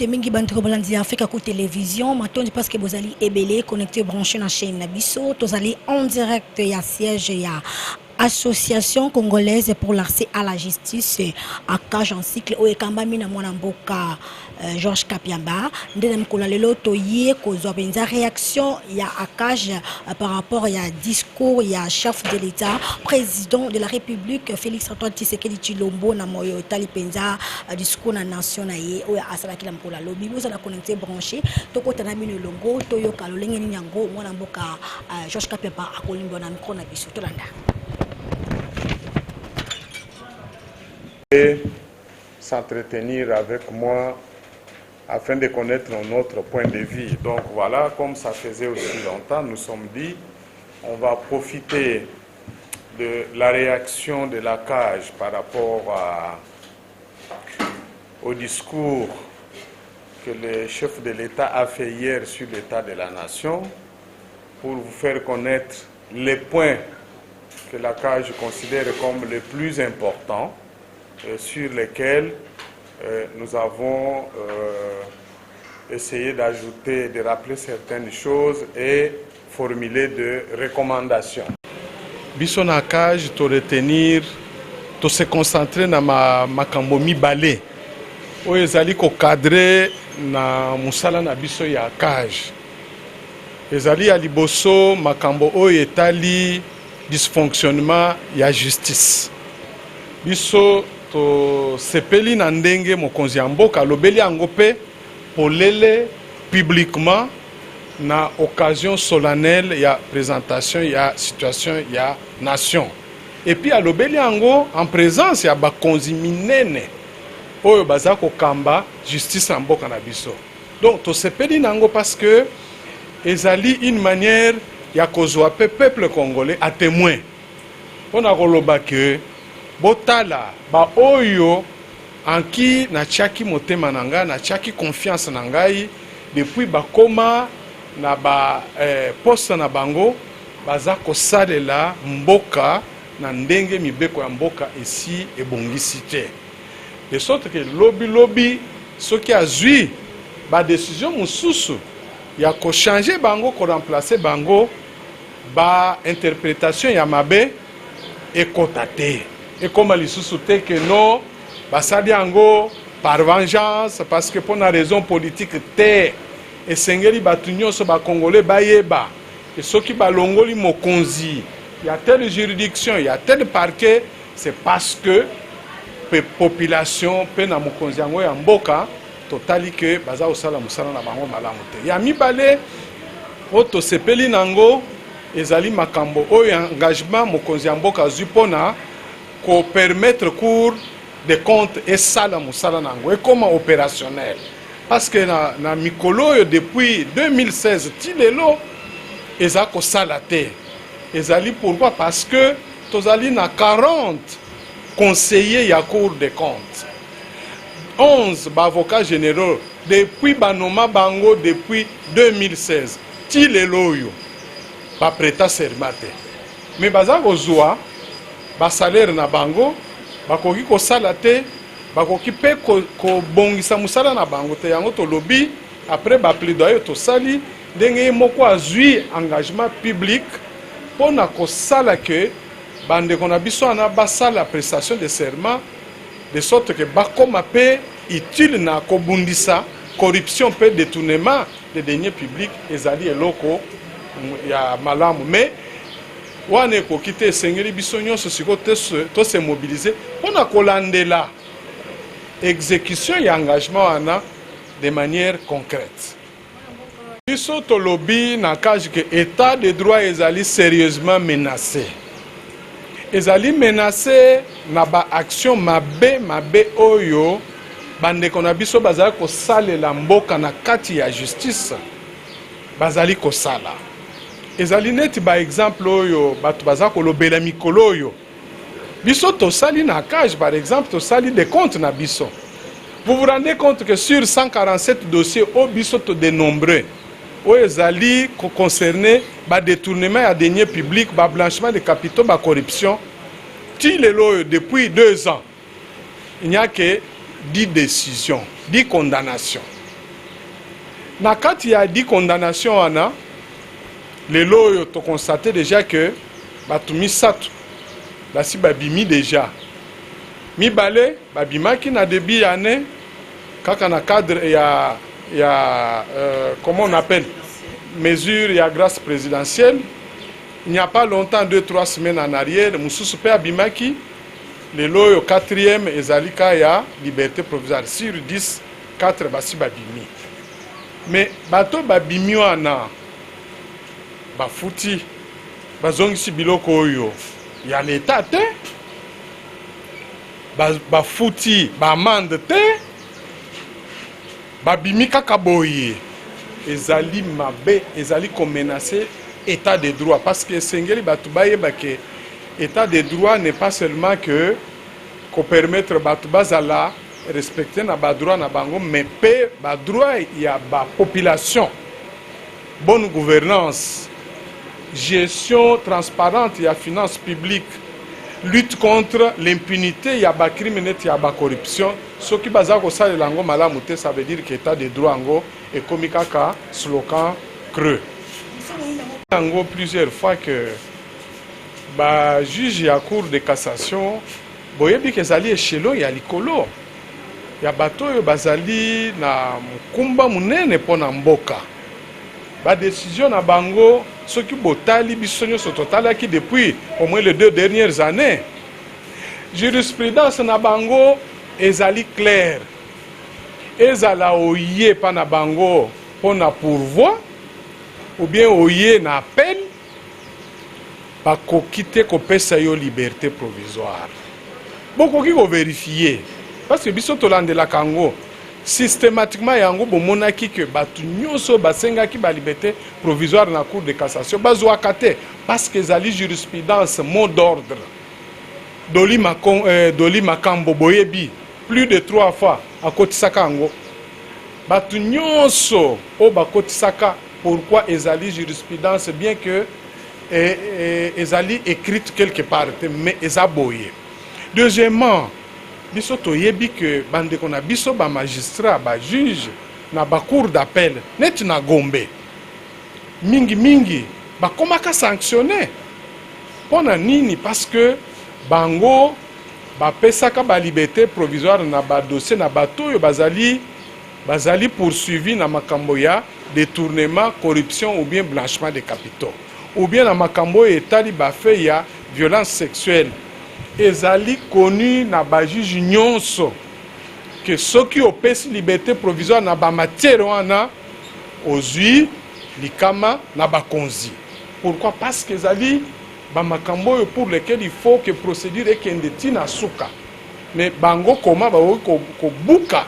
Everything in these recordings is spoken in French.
Mingi bantiko balandi Africa ko télévision matondi parce que bozali ebele connecté branché na chaîne Nabiso tozali en direct ya siège ya Association congolaise pour l'accès à la justice à cage en cycle o ekambami na mwana mboka Georges Kapiamba ndena mkola lelo toye kozwa benza réaction ya akage par rapport ya discours ya chef de l'État président de la République Félix Antoine Tshisekedi Tshilombo na moyo tali penza discours na nation na ye o asala kila mkola lobi boza na connecté branché tokota na mino longo toyo kalolenge ni nyango mwana mboka Georges Kapiamba akolimbo na micro na biso tolanda. Et s'entretenir avec moi afin de connaître notre point de vue. Donc voilà, comme ça faisait aussi longtemps, nous sommes dit, on va profiter de la réaction de la cage par rapport au discours que le chef de l'État a fait hier sur l'état de la nation pour vous faire connaître les points que la cage considère comme les plus importants sur lesquels nous avons essayé d'ajouter, de rappeler certaines choses et formuler de recommandations. Biso na cage to retenir, to se concentrer na makambo mibale oyo ezali ko cadrer na musala na biso ya cage. Ezali ya liboso makambo oyo etali dysfonctionnement ya justice. Biso to sepeli na ndenge mokonzi ya mboka lobeli yango pe polele publiquement na occasion solennelle ya présentation ya situation ya nation. Et puis alobeli yango en présence ya bakonzi minene oyo baza ko kamba justice ya mboka na biso. Donc to sepeli nango parce que ezali une manière ya kozwa pe peuple congolais à témoin. On a koloba que botala ba oyo anki na chaki motema na ngai na chaki confiance na ngai depuis bakoma na ba poste na bango baza kosalela mboka na ndenge mibeko ya mboka esi ebongisi te de sorte que lobi soki azwi ba décision mususu ya ko changer bango ko remplacer bango ba interprétation ya mabe ekotate. Et comme lisusu te que non, basali yango par vengeance parce que pour une raison politique te et sengeli batunyo so ba congolais bayeba et ceux qui balongoli mokonzi il y a telle juridiction il y a tel parquet c'est parce que population pe na mokonzi yango ya mboka totali que baza osala musala na bango malamu te ya mibale oto sepeli nango ezali makambo oyo engagement mokonzi ya mboka zupona ko permettre cours de compte et sala musala nango et comment opérationnel parce que na mikolo depuis 2016 tilelo eza ko sala te ezali pourquoi parce que tozali na 40 conseillers ya cour de compte 11 avocats généraux depuis banoma bango depuis 2016 tilelo yo ba prêta serment te mais baza kozwa ba salaire na bango bakoki ko sala te bakoki pe ko bongisa musala na bango te yango to lobby après ba plaidoyer to sali ndenge moko azui engagement public pona ko sala que bande qu'on a biso na ba sala prestation de serment de sorte que bakoma pe utile na ko bundisa corruption pe détournement des deniers publics ezali eloko ya malamu mais wane ko kite sengeli biso nyonso siko to se mobiliser pona kolandela exécution ya engagement wana de manière concrète. Biso to lobby na cage que état de droit ezali sérieusement menacé. Ezali menacé na ba action mabe oyo bande kona biso bazali ko salela mboka na kati ya justice bazali ko sala. Ezali neti ba exemple oyo batu baza kolobela mikolo oyo biso to sali na cage par exemple to sali des comptes na biso. Vous vous rendez compte que sur 147 dossiers au biso to dénombré oyo ezali concerné ba détournement ya deniers publics, ba blanchiment de capitaux, ba corruption ti lelo depuis 2 ans il n'y a que 10 décisions, 10 condamnations. Na kati ya 10 condamnations ana, lelo to constaté déjà que batu misatu basi babimi déjà. Mibale babimaki na début année kaka na cadre comment on appelle mesure ya grâce présidentielle. Il n'y a pas longtemps, 2-3 semaines en arrière, Moussou pe abimaki lelo yo 4e ezalika ya liberté provisoire sur 10 4 basi babimi. Mais bato babimi wana bafuti bazongisi biloko oyo ya l'État te, bafuti bamande te, babimi kaka boye, ezali mabe, ezali ko menacer état de droit, parce que sengeli bato bayeba ke état de droit n'est pas seulement que qu'on permettre bato bazala respecter na ba droit na bango, mais pe ba droit ya ba population, bonne gouvernance, gestion transparente ya finances publiques, lutte contre l'impunité ya ba crime net ya ba corruption. Ce qui baza ko sala lango malamu te, ça veut dire que état de droit ngo et comme kaka slogan creux. Ango plusieurs fois que ba juge ya cour de cassation boyebi ke zali échelon ya likolo ya bato oyo bazali na mukumba munene pona mboka, ba décision na bango soki botali biso nyonso totalaki depuis au moins les 2 dernières années, jurisprudence na bango ezali clair, ezala oye pa na bango pona pourvoi ou bien oye na appel, bakoki te kopesa yo liberté provisoire. Bokoki ko vérifier, parce que biso tolandelaka yango systématiquement yango bomonaki que batu nyonso basengaki ba liberté provisoire na cour de cassation bazwaka te, parce que ezali jurisprudence mot d'ordre. Doli Makambo boyebi plus de 3 fois akotisaka yango, batu nyonso o bakotisaka. Pourquoi ezali jurisprudence, bien que ezali écrite quelque part, mais ezaboye. Deuxièmement, biso toyebi que bande kona biso ba magistrat, ba juge na ba cour d'appel net na Gombe mingi ba komaka sanctionner pona nini, parce que bango ba pesaka ba liberté provisoire na ba dossier na bato yo bazali poursuivi na makambo ya détournement, corruption ou bien blanchiment de capitaux, ou bien na makambo etali ba fait ya violence sexuelle. Ezali connu na ba juge nyonso que soki opesi liberté provisoire na ba matière wana ozui likama na ba konzi. Pourquoi? Parce que ezali ba makambo pour lesquels il faut que procédure ekende tina suka. Mais bango koma ba ko buka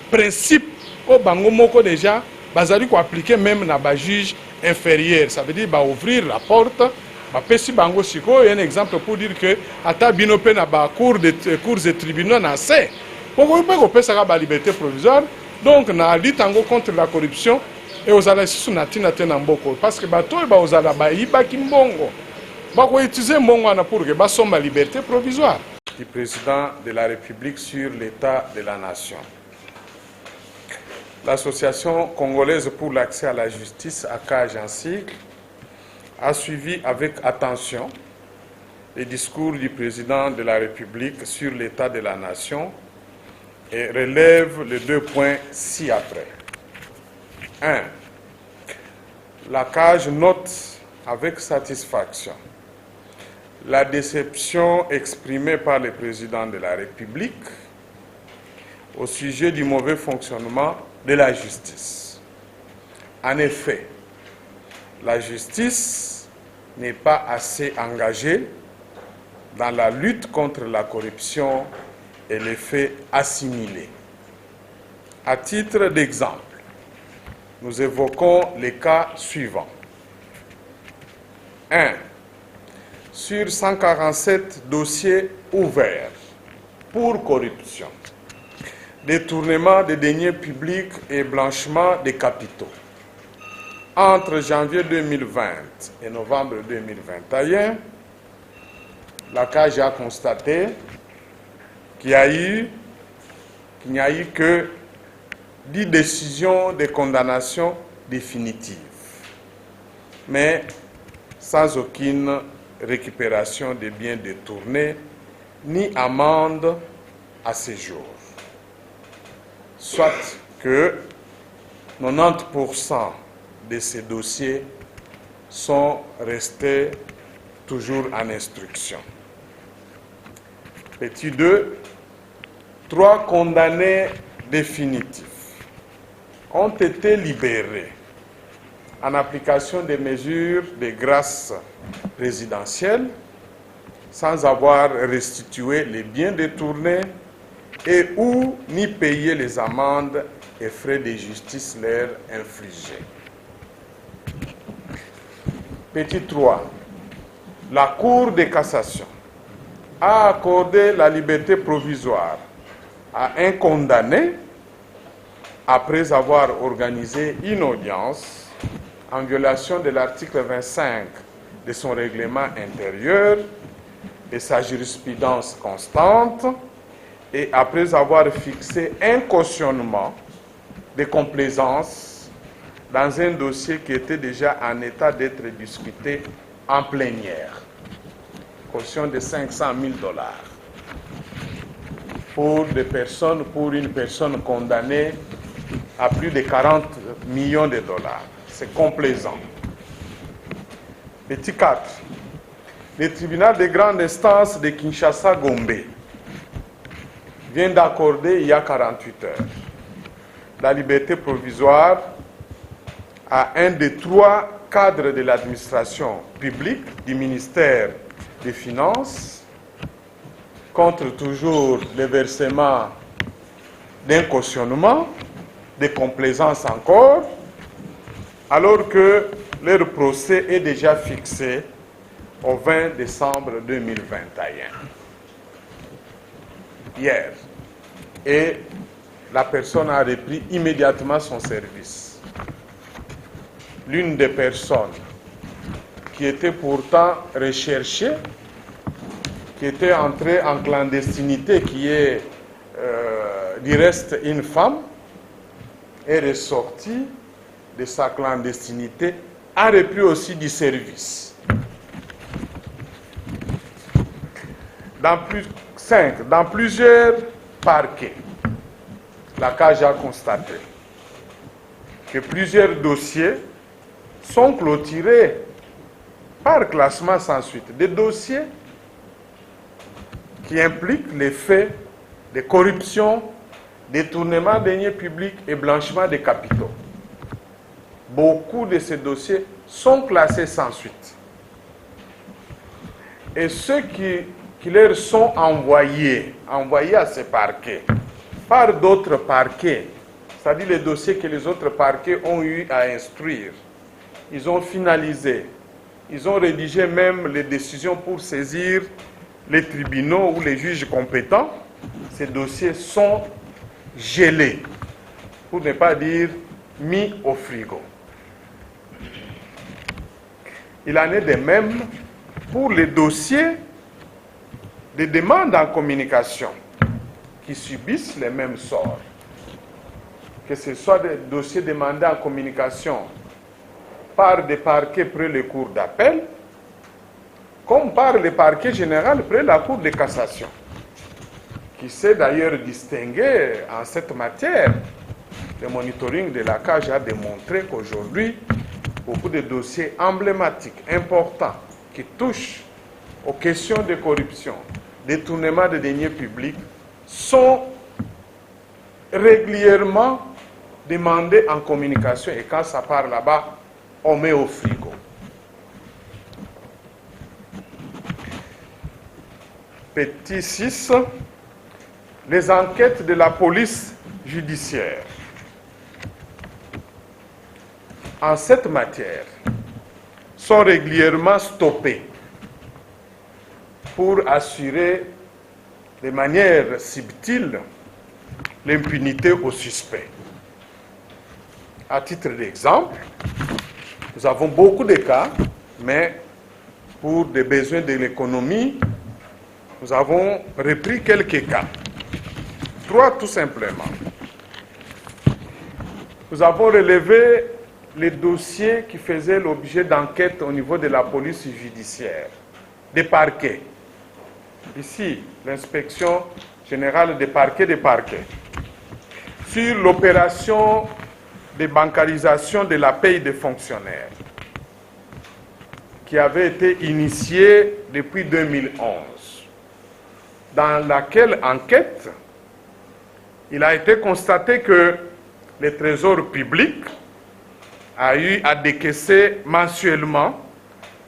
principe o bango moko déjà bazali ko appliquer même na ba juge inférieur, ça veut dire ba ouvrir la porte ba pesi bango siko. Un exemple pour dire que ata binope na ba cours et tribunaux na se poko pe ko pesa ka ba liberté provisoire. Donc na lutte ango contre la corruption et aux ala sous na tina tena mboko, parce que ba to ba aux ala ba iba kimbongo ba ko utiliser mbongo na pour que ba somba liberté provisoire. Du président de la République sur l'état de la nation. L'Association congolaise pour l'accès à la justice, ACAJ en sigle, a suivi avec attention les discours du président de la République sur l'état de la nation et relève les 2 points ci-après. 1. L'ACAJ note avec satisfaction la déception exprimée par le président de la République au sujet du mauvais fonctionnement de la justice. En effet, la justice n'est pas assez engagée dans la lutte contre la corruption et les faits assimilés. À titre d'exemple, nous évoquons les cas suivants. 1. Sur 147 dossiers ouverts pour corruption, détournement des deniers publics et blanchiment des capitaux, entre janvier 2020 et novembre 2021, la CAJ a constaté qu'il y a eu qu'il n'y a eu que 10 décisions de condamnation définitives, mais sans aucune récupération des biens détournés, ni amende à ce jour. Soit que 90% de ces dossiers sont restés toujours en instruction. Petit 2, 3 condamnés définitifs ont été libérés en application des mesures de grâce présidentielle sans avoir restitué les biens détournés et ou ni payé les amendes et frais de justice leur infligés. Petit 3. La Cour de cassation a accordé la liberté provisoire à un condamné après avoir organisé une audience en violation de l'article 25 de son règlement intérieur et sa jurisprudence constante et après avoir fixé un cautionnement de complaisance dans un dossier qui était déjà en état d'être discuté en plénière. Caution de 500 000 $ pour une personne condamnée à plus de 40 millions de dollars. C'est complaisant. Petit 4. Le tribunal de grande instance de Kinshasa-Gombe vient d'accorder il y a 48 heures la liberté provisoire à un des 3 cadres de l'administration publique du ministère des Finances contre toujours le versement d'un cautionnement, de complaisance encore, alors que leur procès est déjà fixé au 20 décembre 2021. Hier. Et la personne a repris immédiatement son service. L'une des personnes qui était pourtant recherchée, qui était entrée en clandestinité, qui est du reste une femme, est ressortie de sa clandestinité, a repris aussi du service. Dans plusieurs parquets, la CAJ a constaté que plusieurs dossiers sont clôturés par classement sans suite. Des dossiers qui impliquent les faits de corruption, détournement de deniers publics et blanchiment de capitaux. Beaucoup de ces dossiers sont classés sans suite. Et ceux qui leur sont envoyés à ces parquets par d'autres parquets, c'est-à-dire les dossiers que les autres parquets ont eu à instruire, ils ont finalisé, ils ont rédigé même les décisions pour saisir les tribunaux ou les juges compétents. Ces dossiers sont gelés, pour ne pas dire mis au frigo. Il en est de même pour les dossiers de demandes en communication qui subissent les mêmes sorts. Que ce soit des dossiers demandés en communication par des parquets près les cours d'appel, comme par le parquet général près la cour de cassation, qui s'est d'ailleurs distingué en cette matière. Le monitoring de la CAJ a démontré qu'aujourd'hui, beaucoup de dossiers emblématiques, importants, qui touchent aux questions de corruption, détournement de deniers publics, sont régulièrement demandés en communication. Et quand ça part là-bas, on met au frigo. Petit 6. Les enquêtes de la police judiciaire. En cette matière, sont régulièrement stoppées pour assurer de manière subtile l'impunité aux suspects. À titre d'exemple, nous avons beaucoup de cas, mais pour des besoins de l'économie, nous avons repris quelques cas. 3, tout simplement. Nous avons relevé les dossiers qui faisaient l'objet d'enquêtes au niveau de la police judiciaire, des parquets. Ici, l'inspection générale des parquets. Sur l'opération de bancarisation de la paye des fonctionnaires, qui avait été initiée depuis 2011, dans laquelle enquête, il a été constaté que le Trésor public a eu à décaisser mensuellement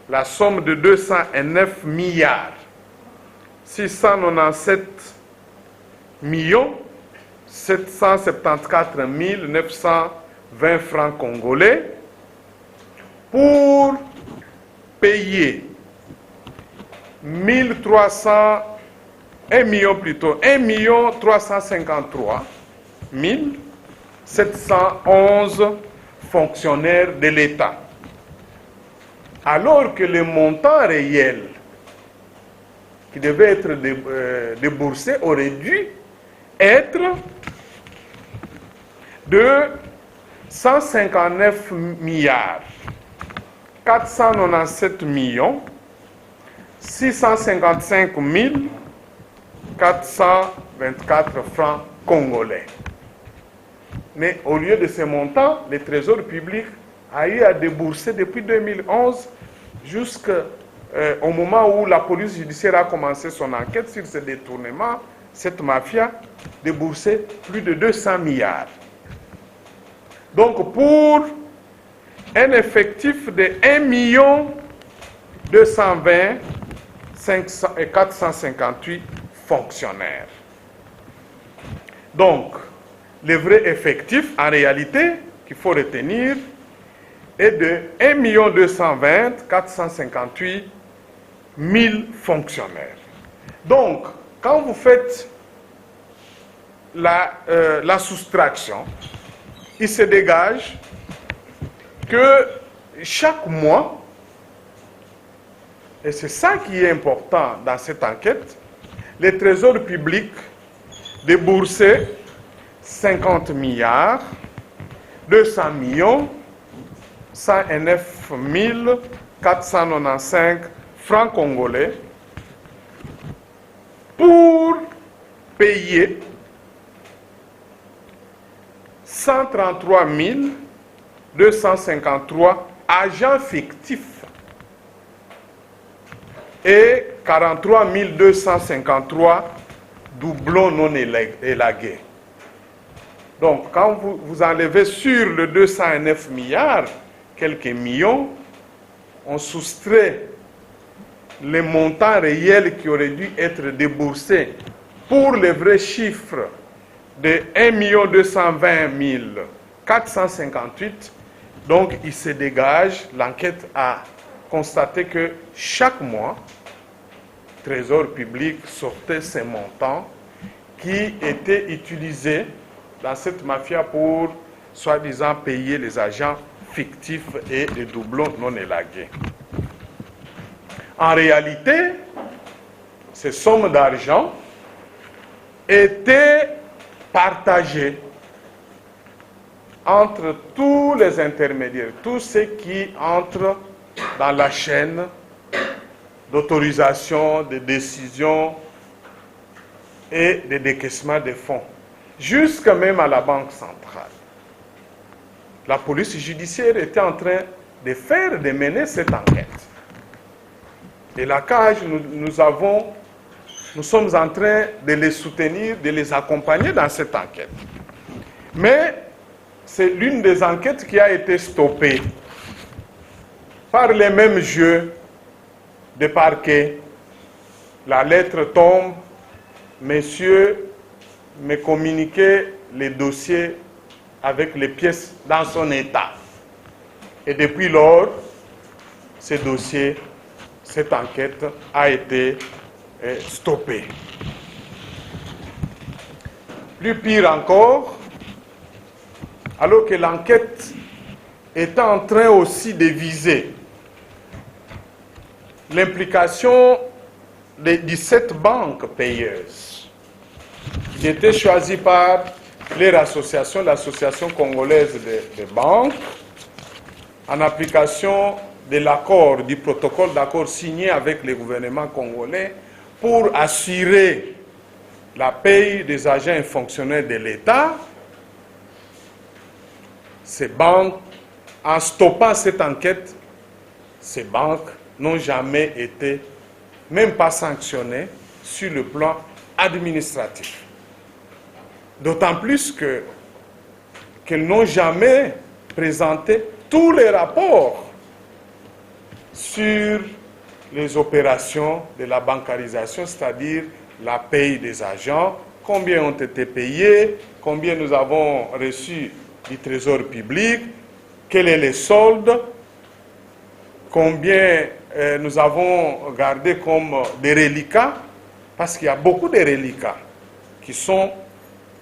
la somme de 209 milliards 697 millions 774 920 francs congolais pour payer 1 353 711 fonctionnaires de l'État. Alors que le montant réel qui devait être déboursé aurait dû être de 159 milliards 497 millions 655 424 francs congolais. Mais au lieu de ce montant, le Trésor public a eu à débourser depuis 2011 jusqu'au moment où la police judiciaire a commencé son enquête sur ce détournement, cette mafia déboursait plus de 200 milliards. Donc pour un effectif de 1 220 458 fonctionnaires. Donc, le vrai effectif, en réalité, qu'il faut retenir, est de 1 220 458 000 fonctionnaires. Donc, quand vous faites la soustraction, il se dégage que chaque mois, et c'est ça qui est important dans cette enquête, le Trésor public déboursait 50 milliards 200 millions 109 495 francs congolais pour payer 133 253 agents fictifs et 43 253 doublons non élagués. Donc, quand vous enlevez sur le 209 milliards, quelques millions, on soustrait les montants réels qui auraient dû être déboursés pour les vrais chiffres de 1 220 458. Donc, il se dégage, l'enquête a constaté que chaque mois, le Trésor public sortait ces montants qui étaient utilisés dans cette mafia pour, soi-disant, payer les agents fictifs et les doublons non élagués. En réalité, ces sommes d'argent étaient partagées entre tous les intermédiaires, tous ceux qui entrent dans la chaîne d'autorisation, de décision et de décaissement des fonds, jusqu'à même à la Banque centrale. La police judiciaire était en train de mener cette enquête. Et la CAJ, nous sommes en train de les soutenir, de les accompagner dans cette enquête. Mais c'est l'une des enquêtes qui a été stoppée par les mêmes jeux de parquet. La lettre tombe, messieurs, me communiquer les dossiers avec les pièces dans son état. Et depuis lors, ces dossiers, cette enquête a été stoppée. Plus pire encore, alors que l'enquête est en train aussi de viser l'implication des 17 banques payeuses qui était choisi par leur association, l'Association congolaise des banques, en application de l'accord, du protocole d'accord signé avec le gouvernement congolais pour assurer la paye des agents et fonctionnaires de l'État. Ces banques, en stoppant cette enquête, ces banques n'ont jamais été, même pas sanctionnées sur le plan administratif. D'autant plus qu'elles n'ont jamais présenté tous les rapports sur les opérations de la bancarisation, c'est-à-dire la paye des agents, combien ont été payés, combien nous avons reçu du trésor public, quel est le solde, combien nous avons gardé comme des reliquats, parce qu'il y a beaucoup de reliquats qui sont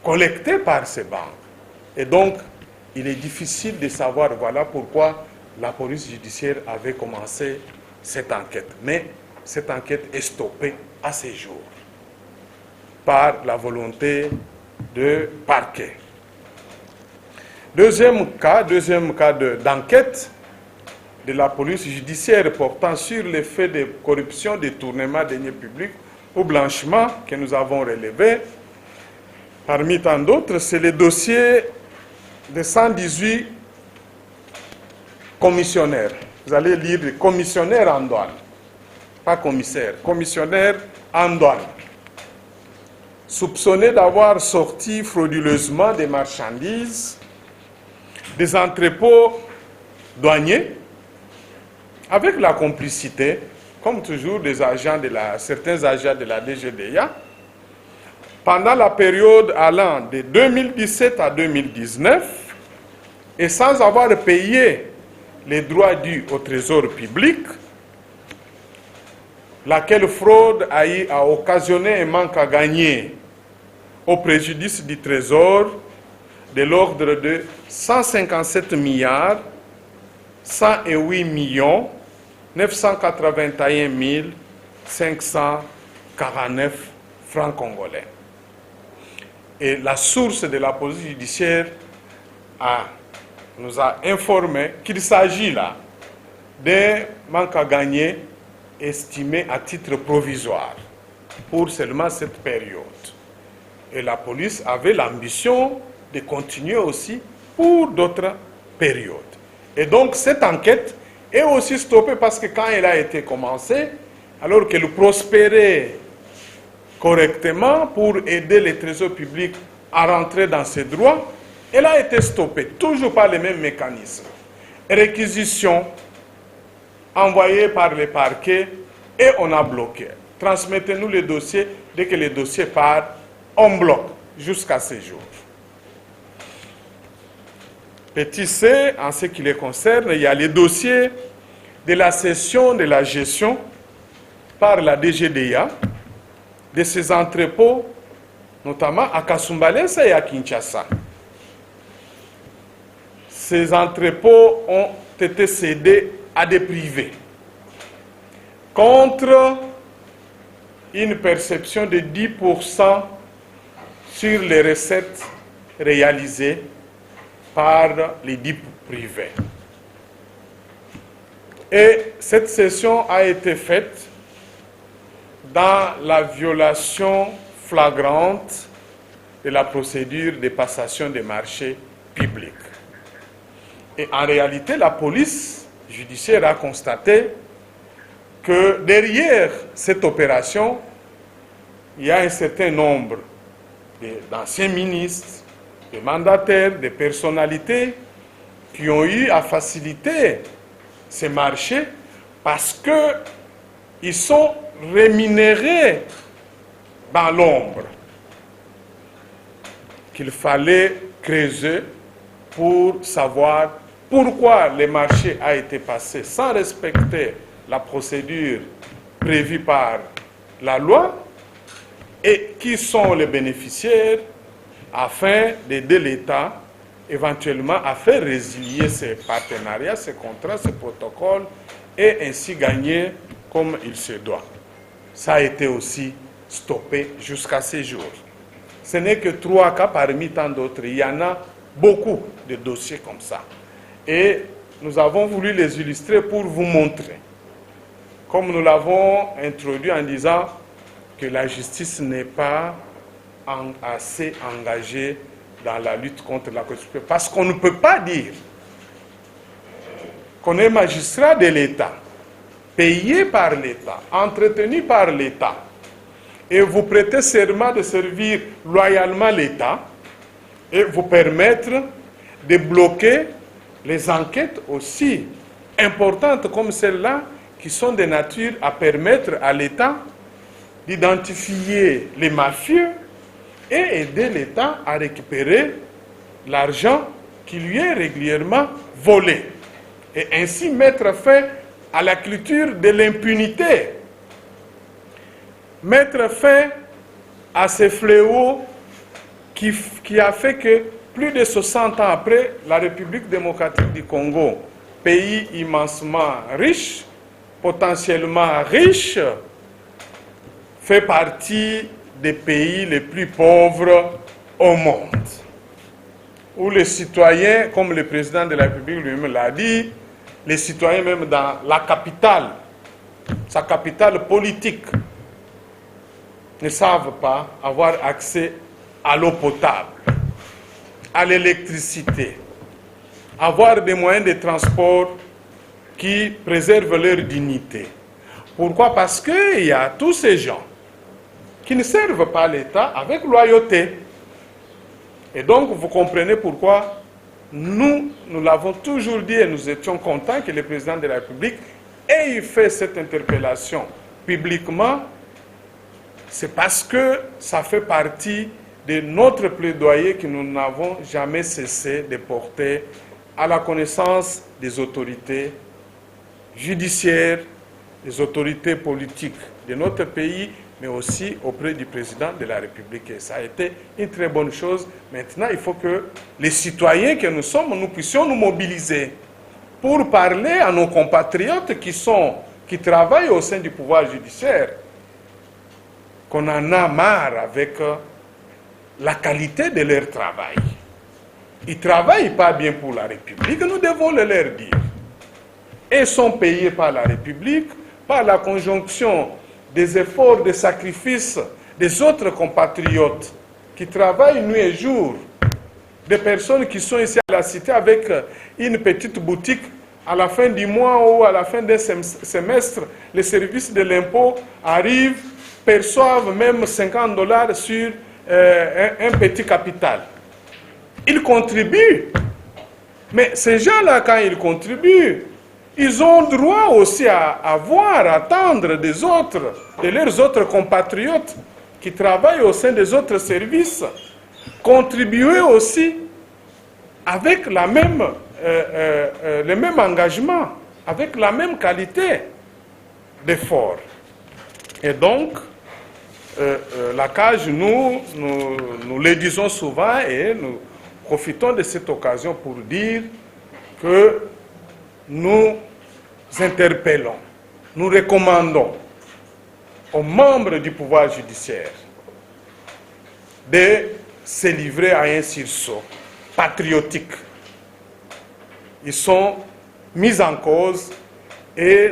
collectés par ces banques. Et donc, il est difficile de savoir, voilà pourquoi la police judiciaire avait commencé cette enquête. Mais cette enquête est stoppée à ce jour par la volonté de parquet. Deuxième cas d'enquête de la police judiciaire portant sur les faits de corruption, détournement de deniers publics ou blanchiment que nous avons relevé. Parmi tant d'autres, c'est le dossier de 118 commissionnaires. Vous allez lire les commissionnaires en douane, pas commissaires, commissionnaires en douane, soupçonnés d'avoir sorti frauduleusement des marchandises des entrepôts douaniers avec la complicité, comme toujours, des agents certains agents de la DGDA, pendant la période allant de 2017 à 2019, et sans avoir payé les droits dus au trésor public, laquelle fraude a occasionné un manque à gagner au préjudice du trésor de l'ordre de 157 milliards 108 millions 981 549 francs congolais. Et la source de la police judiciaire nous a informé qu'il s'agit là d'un manque à gagner estimé à titre provisoire pour seulement cette période. Et la police avait l'ambition de continuer aussi pour d'autres périodes. Et donc cette enquête est aussi stoppée parce que quand elle a été commencée, alors qu'elle prospérait correctement pour aider les trésors publics à rentrer dans ses droits, elle a été stoppée, toujours par les mêmes mécanismes. Réquisition envoyée par les parquets et on a bloqué. Transmettez-nous les dossiers, dès que les dossiers partent, on bloque jusqu'à ce jour. Petit c, en ce qui les concerne, il y a les dossiers de la cession de la gestion par la DGDA de ces entrepôts, notamment à Kasumbalesa et à Kinshasa. Ces entrepôts ont été cédés à des privés contre une perception de 10% sur les recettes réalisées par les dits privés. Et cette cession a été faite dans la violation flagrante de la procédure de passation des marchés publics. Et en réalité, la police judiciaire a constaté que derrière cette opération, il y a un certain nombre d'anciens ministres, de mandataires, de personnalités qui ont eu à faciliter ces marchés parce qu'ils sont rémunérés dans l'ombre, qu'il fallait creuser pour savoir pourquoi le marché a été passé sans respecter la procédure prévue par la loi et qui sont les bénéficiaires afin d'aider l'État éventuellement à faire résilier ces partenariats, ces contrats, ces protocoles et ainsi gagner comme il se doit. Ça a été aussi stoppé jusqu'à ce jour. Ce n'est que 3 cas parmi tant d'autres. Il y en a beaucoup de dossiers comme ça. Et nous avons voulu les illustrer pour vous montrer, comme nous l'avons introduit en disant que la justice n'est pas assez engagée dans la lutte contre la corruption. Parce qu'on ne peut pas dire qu'on est magistrat de l'État, payé par l'État, entretenu par l'État, et vous prêtez serment de servir loyalement l'État et vous permettre de bloquer les enquêtes aussi importantes comme celles-là qui sont de nature à permettre à l'État d'identifier les mafieux et aider l'État à récupérer l'argent qui lui est régulièrement volé et ainsi mettre fin à la culture de l'impunité, mettre fin à ces fléaux qui a fait que plus de 60 ans après, la République démocratique du Congo, pays immensement riche, potentiellement riche, fait partie des pays les plus pauvres au monde. Où les citoyens, comme le président de la République lui-même l'a dit, les citoyens même dans la capitale, sa capitale politique, ne savent pas avoir accès à l'eau potable, à l'électricité, avoir des moyens de transport qui préservent leur dignité. Pourquoi? Parce qu'il y a tous ces gens qui ne servent pas l'État avec loyauté. Et donc, vous comprenez pourquoi nous l'avons toujours dit et nous étions contents que le président de la République ait fait cette interpellation publiquement. C'est parce que ça fait partie de notre plaidoyer que nous n'avons jamais cessé de porter à la connaissance des autorités judiciaires, des autorités politiques de notre pays, mais aussi auprès du président de la République. Et ça a été une très bonne chose. Maintenant, il faut que les citoyens que nous sommes, nous puissions nous mobiliser pour parler à nos compatriotes qui travaillent au sein du pouvoir judiciaire, qu'on en a marre avec la qualité de leur travail. Ils ne travaillent pas bien pour la République, nous devons le leur dire. Et sont payés par la République, par la conjonction des efforts, des sacrifices des autres compatriotes qui travaillent nuit et jour, des personnes qui sont ici à la cité avec une petite boutique. À la fin du mois ou à la fin d'un semestre, les services de l'impôt arrivent, perçoivent même $50 sur un petit capital. Ils contribuent. Mais ces gens-là, quand ils contribuent, ils ont droit aussi à voir, à attendre des autres, de leurs autres compatriotes qui travaillent au sein des autres services, contribuer aussi avec le même engagement, avec la même qualité d'effort. Et donc, la CAJ, nous le disons souvent et nous profitons de cette occasion pour dire que nous interpellons, nous recommandons aux membres du pouvoir judiciaire de se livrer à un sursaut patriotique. Ils sont mis en cause et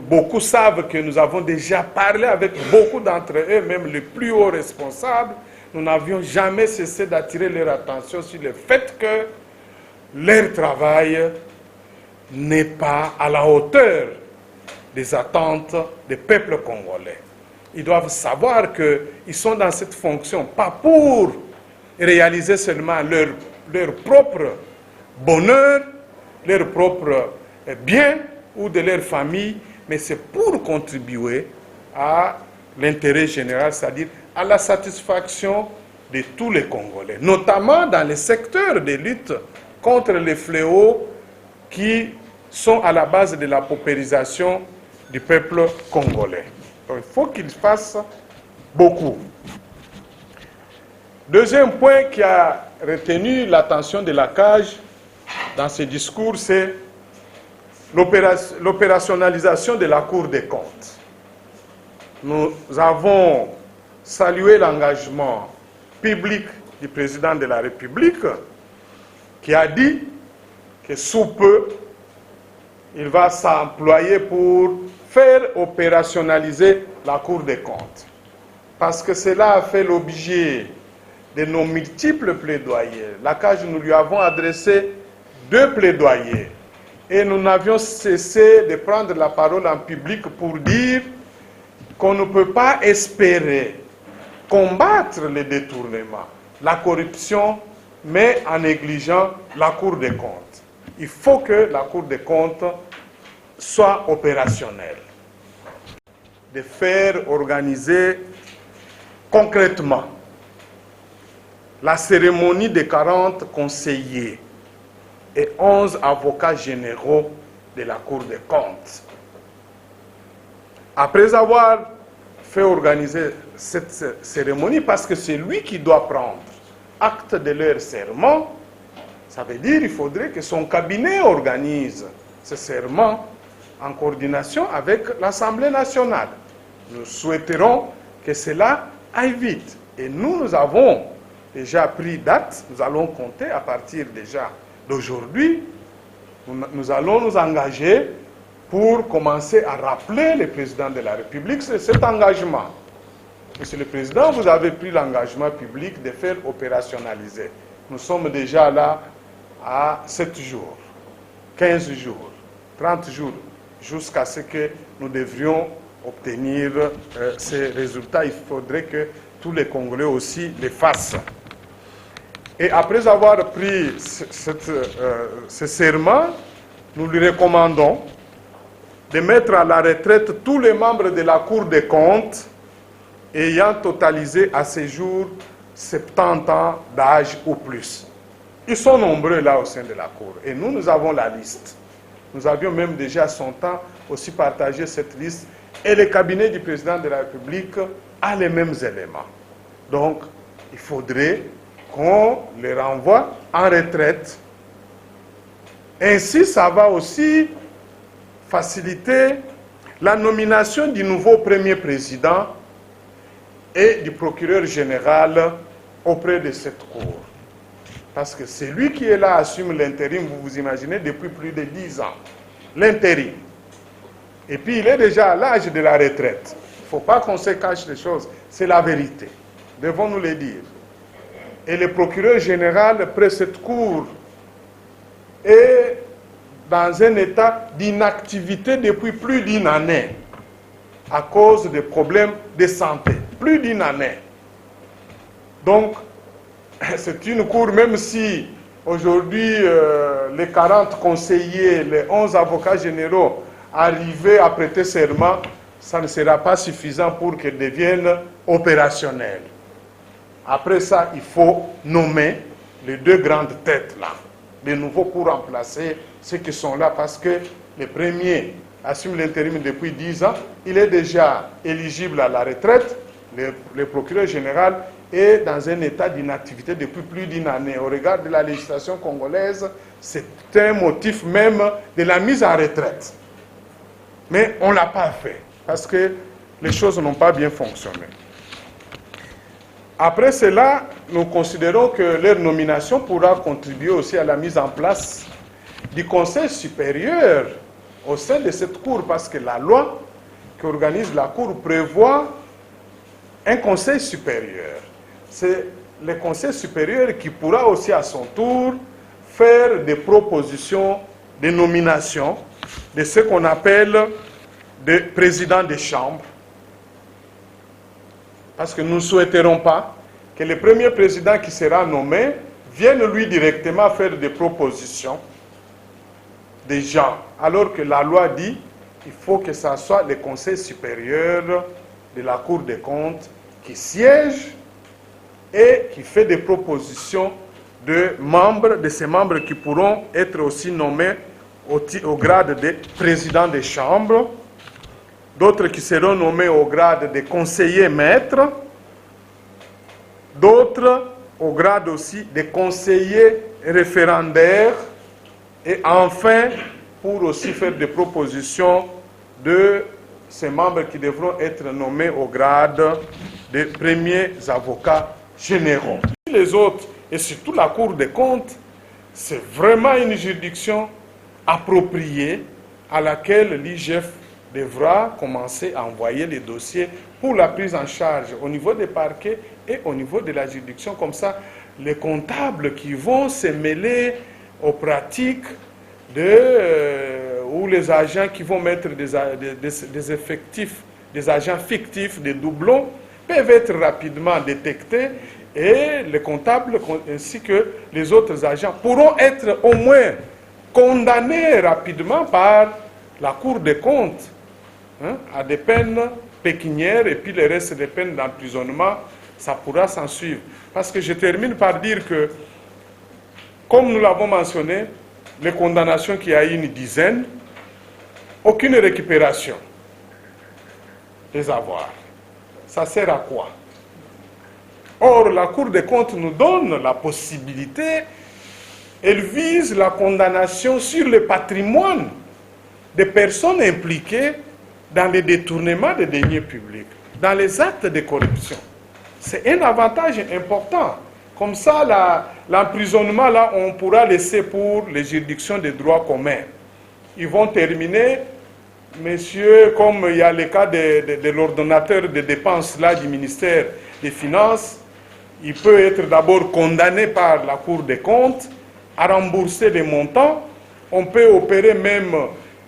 beaucoup savent que nous avons déjà parlé avec beaucoup d'entre eux, même les plus hauts responsables. Nous n'avions jamais cessé d'attirer leur attention sur le fait que leur travail n'est pas à la hauteur des attentes des peuples congolais. Ils doivent savoir qu'ils sont dans cette fonction, pas pour réaliser seulement leur propre bonheur, leur propre bien ou de leur famille, mais c'est pour contribuer à l'intérêt général, c'est-à-dire à la satisfaction de tous les Congolais, notamment dans les secteurs de lutte contre les fléaux qui sont à la base de la paupérisation du peuple congolais. Donc, il faut qu'ils fassent beaucoup. Deuxième point qui a retenu l'attention de la CAJ dans ce discours, c'est l'opérationnalisation de la Cour des comptes. Nous avons salué l'engagement public du président de la République qui a dit que sous peu, il va s'employer pour faire opérationnaliser la Cour des comptes. Parce que cela a fait l'objet de nos multiples plaidoyers. La CAJ, nous lui avons adressé 2 plaidoyers. Et nous n'avions cessé de prendre la parole en public pour dire qu'on ne peut pas espérer combattre les détournements, la corruption, mais en négligeant la Cour des comptes. Il faut que la Cour des comptes soit opérationnelle. De faire organiser concrètement la cérémonie des 40 conseillers et 11 avocats généraux de la Cour des comptes. Après avoir fait organiser cette cérémonie, parce que c'est lui qui doit prendre acte de leur serment, ça veut dire qu'il faudrait que son cabinet organise ce serment en coordination avec l'Assemblée nationale. Nous souhaiterons que cela aille vite. Et nous avons déjà pris date, nous allons compter à partir déjà d'aujourd'hui, nous allons nous engager pour commencer à rappeler le président de la République cet engagement. Monsieur le Président, vous avez pris l'engagement public de faire opérationnaliser. Nous sommes déjà là à 7 jours, 15 jours, 30 jours, jusqu'à ce que nous devrions obtenir ces résultats. Il faudrait que tous les Congolais aussi les fassent. Et après avoir pris ce serment, nous lui recommandons de mettre à la retraite tous les membres de la Cour des comptes ayant totalisé à ce jour 70 ans d'âge ou plus. Ils sont nombreux là au sein de la Cour. Et nous avons la liste. Nous avions même déjà à son temps aussi partagé cette liste. Et le cabinet du président de la République a les mêmes éléments. Donc, il faudrait qu'on les renvoie en retraite. Ainsi, ça va aussi faciliter la nomination du nouveau premier président et du procureur général auprès de cette Cour. Parce que c'est lui qui est là, assume l'intérim, vous vous imaginez, depuis plus de 10 ans. L'intérim. Et puis il est déjà à l'âge de la retraite. Il ne faut pas qu'on se cache les choses. C'est la vérité. Devons-nous le dire. Et le procureur général, près cette Cour, est dans un état d'inactivité depuis plus d'une année à cause des problèmes de santé. Plus d'une année. Donc, c'est une Cour, même si aujourd'hui les 40 conseillers, les 11 avocats généraux arrivaient à prêter serment, ça ne sera pas suffisant pour qu'elle devienne opérationnelle. Après ça, il faut nommer les 2 grandes têtes là, les nouveaux pour remplacer ceux qui sont là, parce que le premier assume l'intérim depuis 10 ans, il est déjà éligible à la retraite, le procureur général est dans un état d'inactivité depuis plus d'une année. Au regard de la législation congolaise, c'est un motif même de la mise en retraite. Mais on ne l'a pas fait, parce que les choses n'ont pas bien fonctionné. Après cela, nous considérons que leur nomination pourra contribuer aussi à la mise en place du Conseil supérieur au sein de cette Cour, parce que la loi qui organise la Cour prévoit un Conseil supérieur. C'est le Conseil supérieur qui pourra aussi à son tour faire des propositions de nomination de ce qu'on appelle des présidents des chambres. Parce que nous ne souhaiterons pas que le premier président qui sera nommé vienne lui directement faire des propositions des gens, alors que la loi dit qu'il faut que ce soit le Conseil supérieur de la Cour des comptes qui siège et qui fait des propositions de ces membres qui pourront être aussi nommés au grade de président des chambres, d'autres qui seront nommés au grade de conseillers maîtres, d'autres au grade aussi de conseillers référendaires, et enfin, pour aussi faire des propositions de ces membres qui devront être nommés au grade de premiers avocats généraux. Les autres, et surtout la Cour des comptes, c'est vraiment une juridiction appropriée à laquelle l'IGF devra commencer à envoyer les dossiers pour la prise en charge au niveau des parquets et au niveau de la juridiction. Comme ça, les comptables qui vont se mêler aux pratiques ou les agents qui vont mettre des effectifs, des agents fictifs, des doublons, peuvent être rapidement détectés et les comptables ainsi que les autres agents pourront être au moins condamnés rapidement par la Cour des comptes à des peines pécuniaires et puis le reste des peines d'emprisonnement, ça pourra s'en suivre. Parce que je termine par dire que, comme nous l'avons mentionné, les condamnations qu'il y a eu une dizaine, aucune récupération des avoirs. Ça sert à quoi? Or, la Cour des comptes nous donne la possibilité, elle vise la condamnation sur le patrimoine des personnes impliquées dans les détournements des deniers publics, dans les actes de corruption. C'est un avantage important. Comme ça, l'emprisonnement, là, on pourra laisser pour les juridictions de droit commun. Ils vont terminer, messieurs, comme il y a le cas de l'ordonnateur des dépenses là, du ministère des Finances, il peut être d'abord condamné par la Cour des comptes à rembourser les montants. On peut opérer même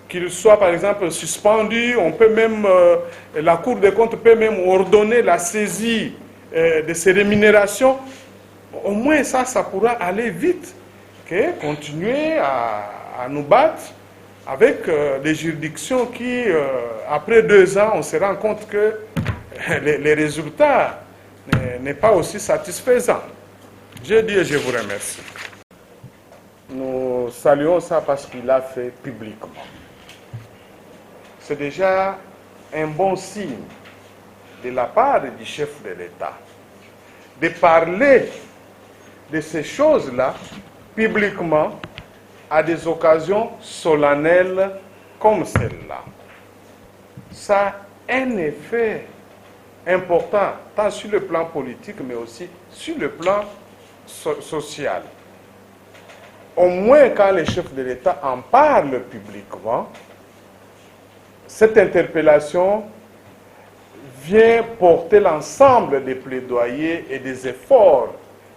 qu'il soit par exemple suspendu, on peut même, la Cour des comptes peut même ordonner la saisie de ces rémunérations. Au moins ça pourra aller vite. Okay? Continuer à nous battre avec des juridictions qui, après 2 ans, on se rend compte que les résultats n'est pas aussi satisfaisant. Je dis et je vous remercie. Nous saluons ça parce qu'il l'a fait publiquement. C'est déjà un bon signe de la part du chef de l'État de parler de ces choses-là publiquement à des occasions solennelles comme celle-là. Ça a un effet important, tant sur le plan politique, mais aussi sur le plan social. Au moins, quand les chefs de l'État en parlent publiquement, cette interpellation vient porter l'ensemble des plaidoyers et des efforts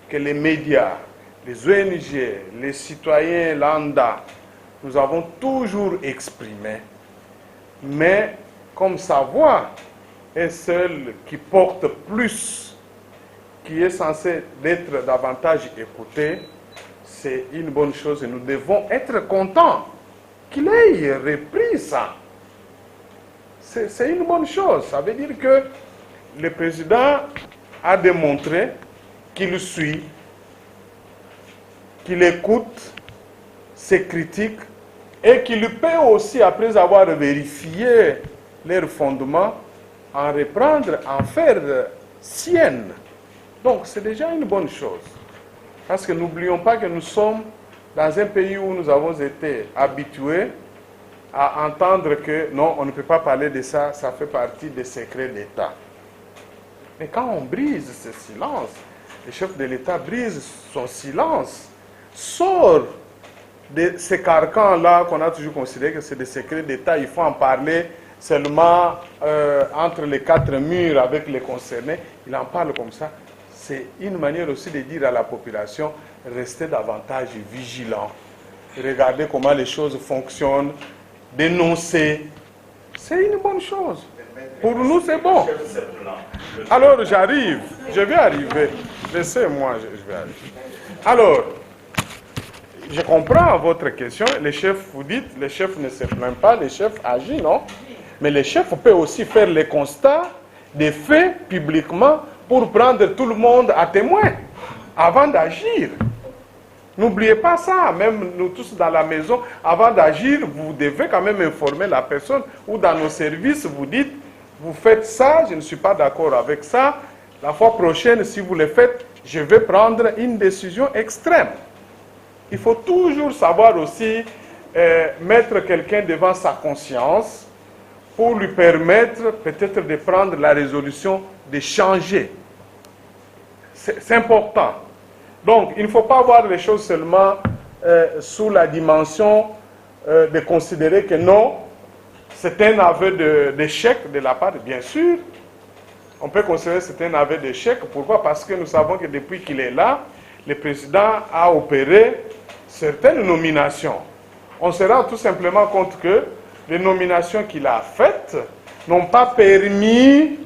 que les médias, les ONG, les citoyens lambda, nous avons toujours exprimés. Mais comme sa voix est celle qui porte plus, qui est censée être davantage écoutée, c'est une bonne chose et nous devons être contents qu'il ait repris ça. C'est une bonne chose. Ça veut dire que le président a démontré qu'il suit, qu'il écoute ses critiques et qu'il peut aussi, après avoir vérifié leurs fondements, en reprendre, en faire sienne. Donc c'est déjà une bonne chose. Parce que n'oublions pas que nous sommes dans un pays où nous avons été habitués à entendre que non, on ne peut pas parler de ça, ça fait partie des secrets d'État. Mais quand on brise ce silence, le chef de l'État brise son silence, sort de ces carcans-là qu'on a toujours considéré que c'est des secrets d'État, il faut en parler seulement entre les 4 murs avec les concernés, il en parle comme ça. C'est une manière aussi de dire à la population, restez davantage vigilants, regardez comment les choses fonctionnent, dénoncer, c'est une bonne chose. Pour nous, c'est bon. Alors, j'arrive, je vais arriver. Laissez-moi, je vais arriver. Alors, je comprends votre question. Les chefs, vous dites, les chefs ne se plaignent pas, les chefs agissent, non? Mais les chefs peuvent aussi faire les constats des faits publiquement pour prendre tout le monde à témoin avant d'agir. N'oubliez pas ça, même nous tous dans la maison, avant d'agir, vous devez quand même informer la personne ou dans nos services, vous dites, vous faites ça, je ne suis pas d'accord avec ça, la fois prochaine, si vous le faites, je vais prendre une décision extrême. Il faut toujours savoir aussi mettre quelqu'un devant sa conscience pour lui permettre peut-être de prendre la résolution de changer c'est important. Donc, il ne faut pas voir les choses seulement sous la dimension de considérer que non, c'est un aveu d'échec de la part, bien sûr. On peut considérer que c'est un aveu d'échec. Pourquoi? Parce que nous savons que depuis qu'il est là, le président a opéré certaines nominations. On se rend tout simplement compte que les nominations qu'il a faites n'ont pas permis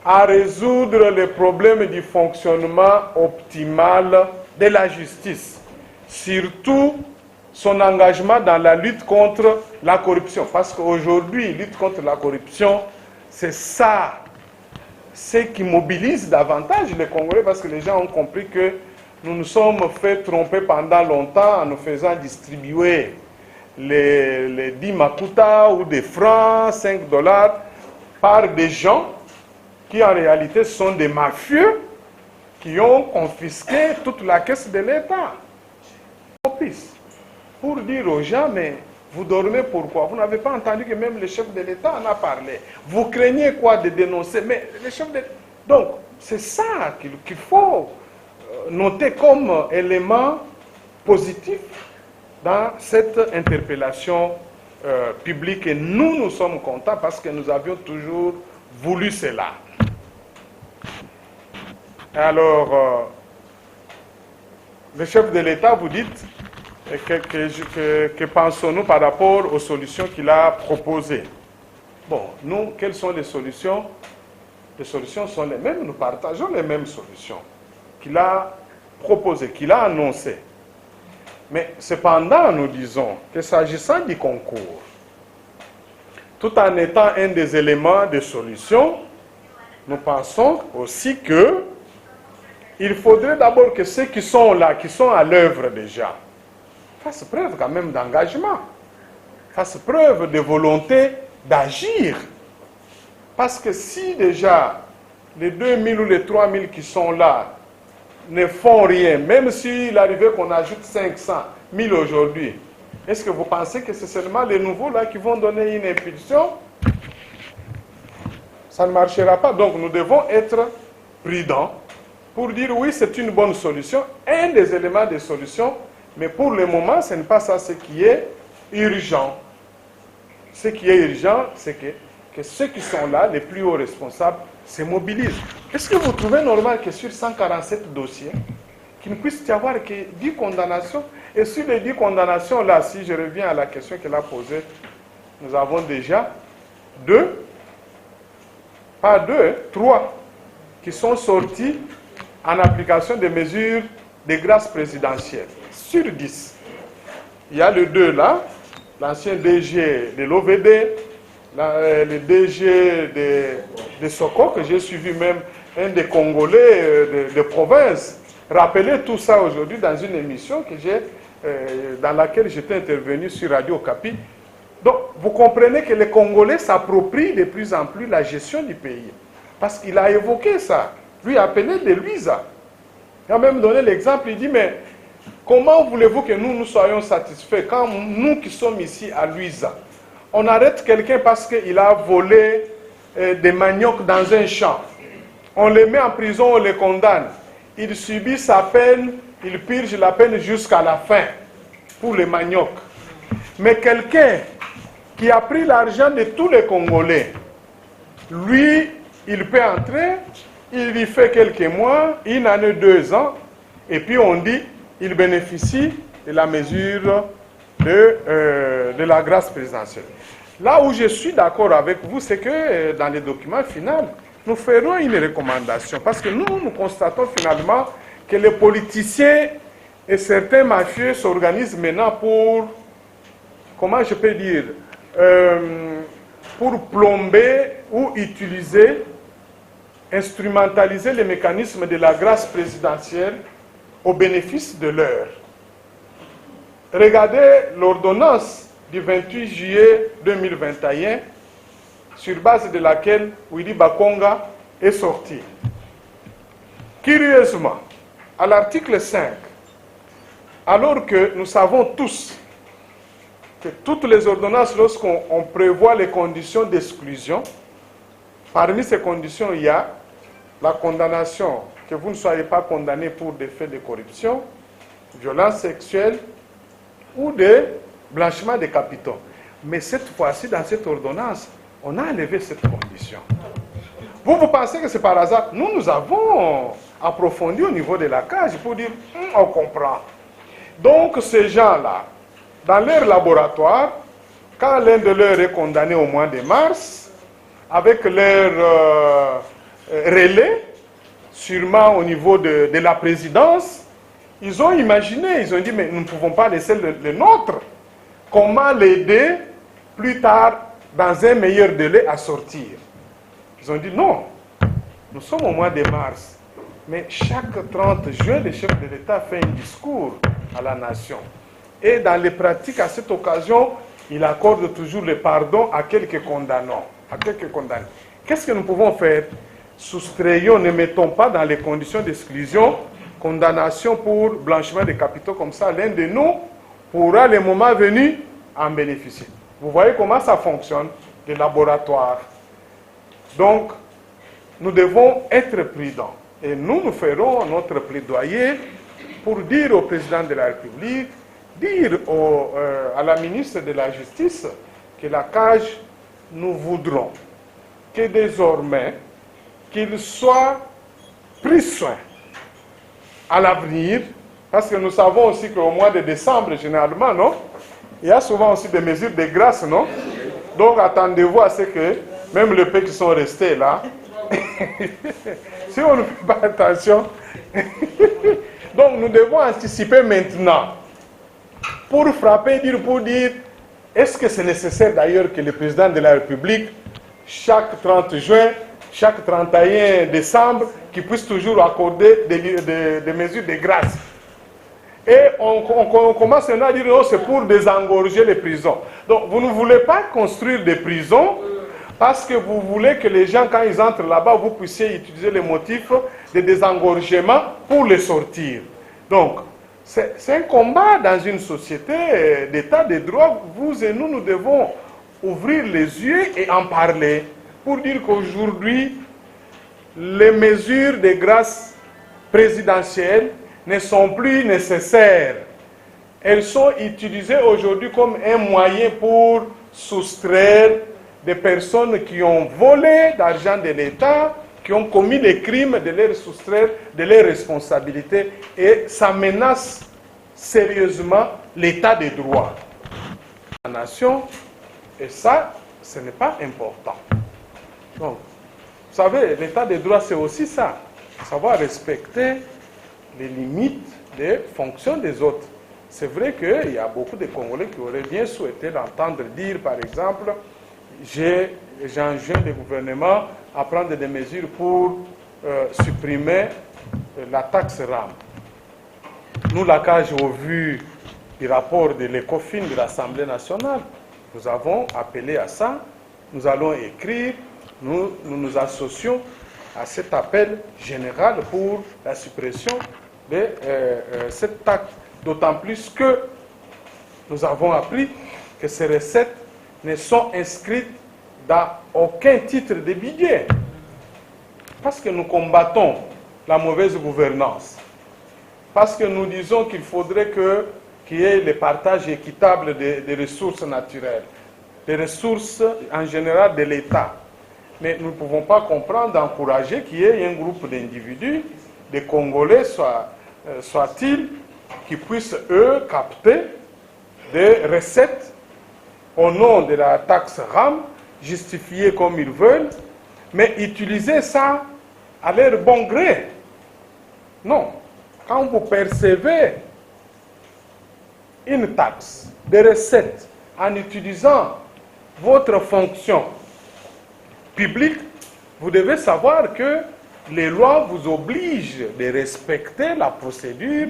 à résoudre les problèmes du fonctionnement optimal de la justice. Surtout son engagement dans la lutte contre la corruption. Parce qu'aujourd'hui, lutte contre la corruption, c'est ça, ce qui mobilise davantage les Congolais, parce que les gens ont compris que nous nous sommes fait tromper pendant longtemps en nous faisant distribuer les 10 makuta ou des francs, 5 dollars, par des gens qui en réalité sont des mafieux qui ont confisqué toute la caisse de l'État. Pour dire aux gens, mais vous dormez pourquoi? Vous n'avez pas entendu que même le chef de l'État en a parlé. Vous craignez quoi de dénoncer? Mais le chef de... Donc, c'est ça qu'il faut noter comme élément positif dans cette interpellation publique. Et nous sommes contents parce que nous avions toujours voulu cela. Alors, le chef de l'État, vous dites, que pensons-nous par rapport aux solutions qu'il a proposées? Bon, nous, quelles sont les solutions? Les solutions sont les mêmes, nous partageons les mêmes solutions qu'il a proposées, qu'il a annoncées. Mais cependant, nous disons que s'agissant du concours, tout en étant un des éléments de solution, nous pensons aussi que il faudrait d'abord que ceux qui sont là, qui sont à l'œuvre déjà, fassent preuve quand même d'engagement, fassent preuve de volonté d'agir. Parce que si déjà les 2000 ou les 3000 qui sont là ne font rien, même s'il arrivait qu'on ajoute 500 000 aujourd'hui, est-ce que vous pensez que c'est seulement les nouveaux là qui vont donner une impulsion? Ça ne marchera pas. Donc nous devons être prudents pour dire oui, c'est une bonne solution, un des éléments de solution, mais pour le moment, ce n'est pas ça ce qui est urgent. Ce qui est urgent, c'est que ceux qui sont là, les plus hauts responsables, se mobilisent. Est-ce que vous trouvez normal que sur 147 dossiers, qu'il ne puisse y avoir que 10 condamnations? Et sur les 10 condamnations-là, si je reviens à la question qu'elle a posée, nous avons déjà 3 qui sont sortis en application des mesures de grâce présidentielle. Sur 10. Il y a le 2 là, l'ancien DG de l'OVD, le DG de Soko, que j'ai suivi même, un des Congolais de province. Rappelez tout ça aujourd'hui dans une émission que dans laquelle j'étais intervenu sur Radio Okapi. Donc, vous comprenez que les Congolais s'approprient de plus en plus la gestion du pays. Parce qu'il a évoqué ça. Lui appelé de Luisa. Il a même donné l'exemple, il dit, mais comment voulez-vous que nous soyons satisfaits quand nous qui sommes ici à Luisa, on arrête quelqu'un parce qu'il a volé des maniocs dans un champ. On le met en prison, on le condamne. Il subit sa peine, il purge la peine jusqu'à la fin pour les maniocs. Mais quelqu'un qui a pris l'argent de tous les Congolais, lui, il peut entrer, il y fait quelques mois, une année, 2 ans, et puis on dit, il bénéficie de la mesure de la grâce présidentielle. Là où je suis d'accord avec vous, c'est que dans les documents finaux, nous ferons une recommandation, parce que nous constatons finalement que les politiciens et certains mafieux s'organisent maintenant pour, comment je peux dire, pour plomber ou utiliser, instrumentaliser les mécanismes de la grâce présidentielle au bénéfice de l'heure. Regardez l'ordonnance du 28 juillet 2021, sur base de laquelle Willy Bakonga est sorti. Curieusement, à l'article 5, alors que nous savons tous que toutes les ordonnances, lorsqu'on prévoit les conditions d'exclusion, parmi ces conditions, il y a la condamnation que vous ne soyez pas condamné pour des faits de corruption, violence sexuelle ou de blanchiment de capitaux. Mais cette fois-ci, dans cette ordonnance, on a enlevé cette condition. Vous pensez que c'est par hasard? Nous avons approfondi au niveau de la cage pour dire, on comprend. Donc ces gens-là, dans leur laboratoire, quand l'un de leurs est condamné au mois de mars, avec leur relais, sûrement au niveau de la présidence, ils ont imaginé, ils ont dit, mais nous ne pouvons pas laisser le nôtre. Comment l'aider plus tard, dans un meilleur délai, à sortir? Ils ont dit, non, nous sommes au mois de mars. Mais chaque 30 juin, le chef de l'État fait un discours à la nation. Et dans les pratiques, à cette occasion, il accorde toujours le pardon à quelques condamnés. Qu'est-ce que nous pouvons faire? Soustrayons, ne mettons pas dans les conditions d'exclusion, condamnation pour blanchiment de capitaux comme ça. L'un de nous pourra, le moment venu, en bénéficier. Vous voyez comment ça fonctionne, les laboratoires. Donc, nous devons être prudents. Et nous ferons notre plaidoyer pour dire au président de la République, dire à la ministre de la Justice que la cage, nous voudrons que désormais, qu'il soit pris soin à l'avenir, parce que nous savons aussi qu'au mois de décembre, généralement, non, il y a souvent aussi des mesures de grâce, non? Donc attendez-vous à ce que même les pays qui sont restés là, si on ne fait pas attention, donc nous devons anticiper maintenant pour frapper, pour dire, est-ce que c'est nécessaire d'ailleurs que le président de la République, chaque 30 juin, chaque 31 décembre, qu'il puisse toujours accorder des mesures de grâce? Et on commence maintenant à dire, non, c'est pour désengorger les prisons. Donc vous ne voulez pas construire des prisons parce que vous voulez que les gens, quand ils entrent là-bas, vous puissiez utiliser les motifs de désengorgement pour les sortir. Donc, c'est un combat dans une société d'état de droit. Vous et nous devons ouvrir les yeux et en parler pour dire qu'aujourd'hui, les mesures de grâce présidentielle ne sont plus nécessaires. Elles sont utilisées aujourd'hui comme un moyen pour soustraire des personnes qui ont volé l'argent de l'État, qui ont commis des crimes, de les soustraire de leurs responsabilités. Et ça menace sérieusement l'état de droit. La nation, et ça, ce n'est pas important. Donc, vous savez, l'état de droit, c'est aussi ça. Savoir respecter les limites des fonctions des autres. C'est vrai qu'il y a beaucoup de Congolais qui auraient bien souhaité l'entendre dire, par exemple, j'enjoins le gouvernement à prendre des mesures pour supprimer la taxe RAM. Nous, la CAGE, au vu du rapport de l'ECOFIN de l'Assemblée nationale, nous avons appelé à ça. Nous allons écrire, nous associons à cet appel général pour la suppression de cette taxe. D'autant plus que nous avons appris que ces recettes ne sont inscrites dans aucun titre de budget. Parce que nous combattons la mauvaise gouvernance. Parce que nous disons qu'il faudrait qu'il y ait le partage équitable des ressources naturelles, des ressources en général de l'État. Mais nous ne pouvons pas comprendre, encourager qu'il y ait un groupe d'individus, des Congolais soit-il, qui puissent, eux, capter des recettes au nom de la taxe RAM, justifiées comme ils veulent, mais utiliser ça à leur bon gré. Non. Quand vous percevez une taxe, des recettes, en utilisant votre fonction publique, vous devez savoir que les lois vous obligent de respecter la procédure.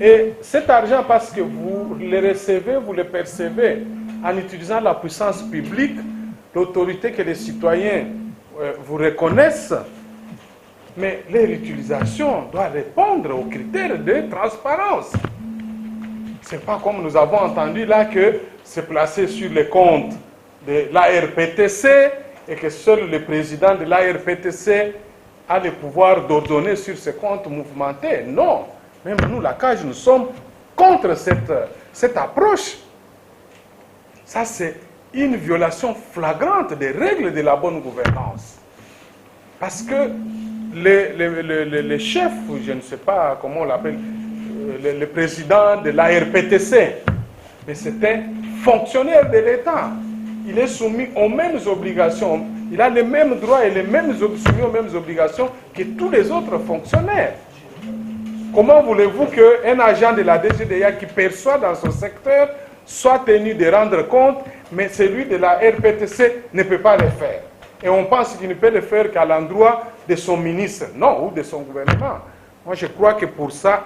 Et cet argent, parce que vous le recevez, vous le percevez en utilisant la puissance publique, l'autorité que les citoyens vous reconnaissent, mais leur utilisation doit répondre aux critères de transparence. Ce n'est pas comme nous avons entendu là que c'est placé sur les comptes de l'ARPTC et que seul le président de l'ARPTC a le pouvoir d'ordonner sur ces comptes mouvementés. Non. Même nous, la CAJ, nous sommes contre cette approche. Ça, c'est une violation flagrante des règles de la bonne gouvernance. Parce que les chefs, je ne sais pas comment on l'appelle, le président de la RPTC, mais c'est un fonctionnaire de l'État. Il est soumis aux mêmes obligations. Il a les mêmes droits et soumis aux mêmes obligations que tous les autres fonctionnaires. Comment voulez-vous qu'un agent de la DGDA qui perçoit dans son secteur soit tenu de rendre compte, mais celui de la RPTC ne peut pas le faire? Et on pense qu'il ne peut le faire qu'à l'endroit de son ministre, non, ou de son gouvernement. Moi, je crois que pour ça,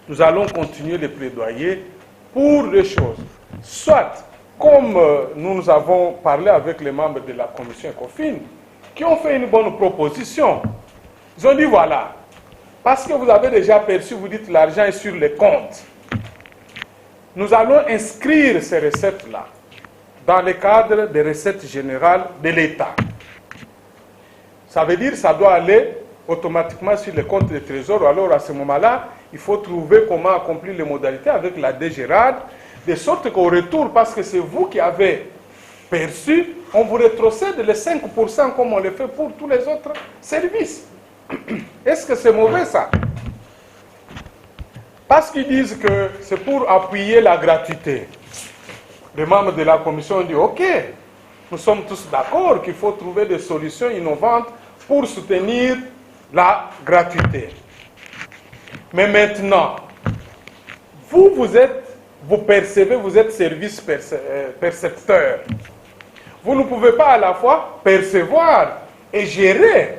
nous allons continuer de plaidoyer pour deux choses. Soit, comme nous avons parlé avec les membres de la commission ECOFIN, qui ont fait une bonne proposition. Ils ont dit, voilà, parce que vous avez déjà perçu, vous dites l'argent est sur les comptes. Nous allons inscrire ces recettes-là dans le cadre des recettes générales de l'État. Ça veut dire que ça doit aller automatiquement sur les comptes de trésor. Alors à ce moment-là, il faut trouver comment accomplir les modalités avec la DGRAD, de sorte qu'au retour, parce que c'est vous qui avez perçu, on vous rétrocède les 5% comme on le fait pour tous les autres services. Est-ce que c'est mauvais ça? Parce qu'ils disent que c'est pour appuyer la gratuité. Les membres de la commission ont dit, ok, nous sommes tous d'accord qu'il faut trouver des solutions innovantes pour soutenir la gratuité. Mais maintenant, vous percevez, vous êtes service percepteur. Vous ne pouvez pas à la fois percevoir et gérer.